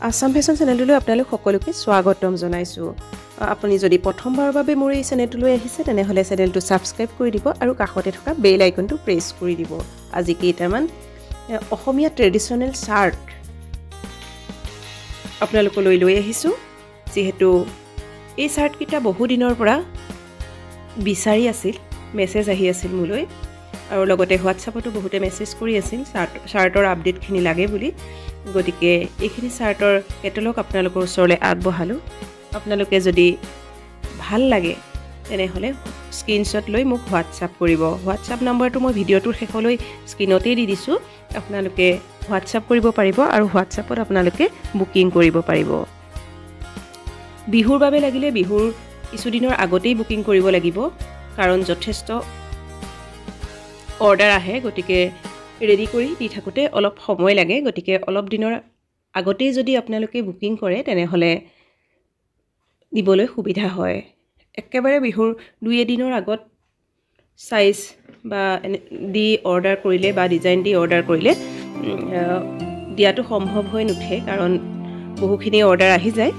Assam fashion চেনেলটোলৈ আপোনালোক সকলোকে স্বাগতম জনাইছোঁ। আপুনি যদি প্ৰথমবাৰৰ বাবে মোৰ এই চেনেলটোলৈ আহিছে তেনেহ'লে চেনেলটো ছাবস্ক্ৰাইব কৰি দিব আৰু কাষতে থকা বেল আইকনটো প্ৰেছ কৰি দিব। আজি কেইটামান অসমীয়া ট্ৰেডিশ্যনেল চাৰ্ট আপোনালোকলৈ লৈ আহিছোঁ। যিহেতু এই চাৰ্টকেইটা বহু দিনৰ পৰা বিচাৰি আছিল, মেছেজ আহি আছিল মোলৈ আৰু লগতে হোৱাটছআপতো বহুতে মেছেজ কৰি আছিল চাৰ্টৰ আপডেটখিনি লাগে বুলি। গতিকে এইখিনি চাৰ্টৰ কেটেলগ আপোনালোকৰ ওচৰলৈ আগবঢ়ালোঁ। আপোনালোকে যদি ভাল লাগে তেনেহ'লে স্ক্ৰীনশ্বট লৈ মোক হোৱাটছআপ কৰিব। হোৱাটছআপ নম্বৰটো মই ভিডিঅ'টোৰ শেষলৈ স্ক্ৰীনতেই দি দিছোঁ। আপোনালোকে হোৱাটছআপ কৰিব পাৰিব আৰু হোৱাটছআপত আপোনালোকে বুকিং কৰিব পাৰিব। বিহুৰ বাবে লাগিলে বিহুৰ কিছুদিনৰ আগতেই বুকিং কৰিব লাগিব, কাৰণ যথেষ্ট অৰ্ডাৰ আহে। গতিকে ৰেডি কৰি দি থাকোঁতে অলপ সময় লাগে। গতিকে অলপ দিনৰ আগতেই যদি আপোনালোকে বুকিং কৰে তেনেহ'লে দিবলৈ সুবিধা হয়। একেবাৰে বিহুৰ 2-এদিনৰ আগত চাইজ বা দি অৰ্ডাৰ কৰিলে বা ডিজাইন দি অৰ্ডাৰ কৰিলে দিয়াটো সম্ভৱ হৈ নুঠে, কাৰণ বহুখিনি অৰ্ডাৰ আহি যায়।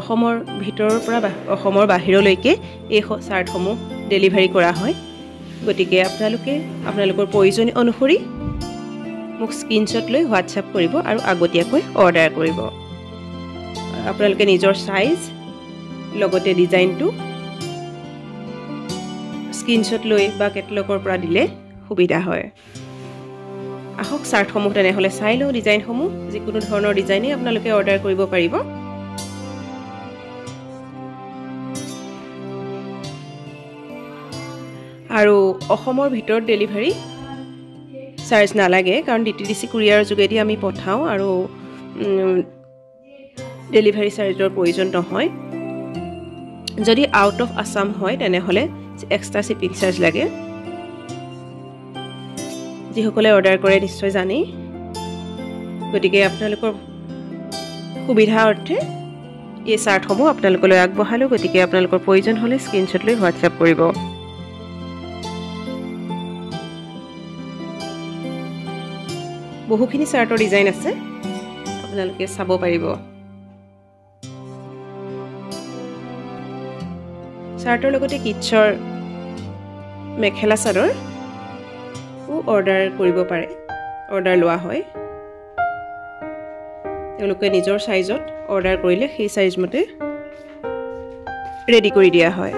অসমৰ ভিতৰৰ পৰা অসমৰ বাহিৰলৈকে এই চাৰ্টসমূহ ডেলিভাৰী কৰা হয়। গতিকে আপোনালোকে আপোনালোকৰ প্ৰয়োজন অনুসৰি মোক স্ক্ৰীনশ্বট লৈ হোৱাটছআপ কৰিব আৰু আগতীয়াকৈ অৰ্ডাৰ কৰিব। আপোনালোকে নিজৰ চাইজ লগতে ডিজাইনটো স্ক্ৰীনশ্বট লৈ বা কেটেলগৰ পৰা দিলে সুবিধা হয়। আহক চাৰ্টসমূহ তেনেহ'লে চাই লওঁ ডিজাইনসমূহ। যিকোনো ধৰণৰ ডিজাইনেই আপোনালোকে অৰ্ডাৰ কৰিব পাৰিব। আৰু অসমৰ ভিতৰত ডেলিভাৰী চাৰ্জ নালাগে, কাৰণ DTDC কুৰিয়াৰৰ যোগেদি আমি পঠাওঁ আৰু ডেলিভাৰী চাৰ্জৰ প্ৰয়োজন নহয়। যদি আউট অফ আছাম হয় তেনেহ'লে এক্সট্ৰা শ্বিপিং চাৰ্জ লাগে। যিসকলে অৰ্ডাৰ কৰে নিশ্চয় জানেই। গতিকে আপোনালোকৰ সুবিধা অৰ্থে এই চাৰ্টসমূহ আপোনালোকলৈ আগবঢ়ালোঁ। গতিকে আপোনালোকৰ প্ৰয়োজন হ'লে স্ক্ৰীনশ্বট লৈ হোৱাটছআপ কৰিব। বহুখিনি চাৰ্টৰ ডিজাইন আছে, আপোনালোকে চাব পাৰিব। চাৰ্টৰ লগতে কিডছৰ মেখেলা চাদৰো অৰ্ডাৰ কৰিব পাৰে, অৰ্ডাৰ লোৱা হয়। তেওঁলোকে নিজৰ চাইজত অৰ্ডাৰ কৰিলে সেই চাইজ মতে ৰেডি কৰি দিয়া হয়।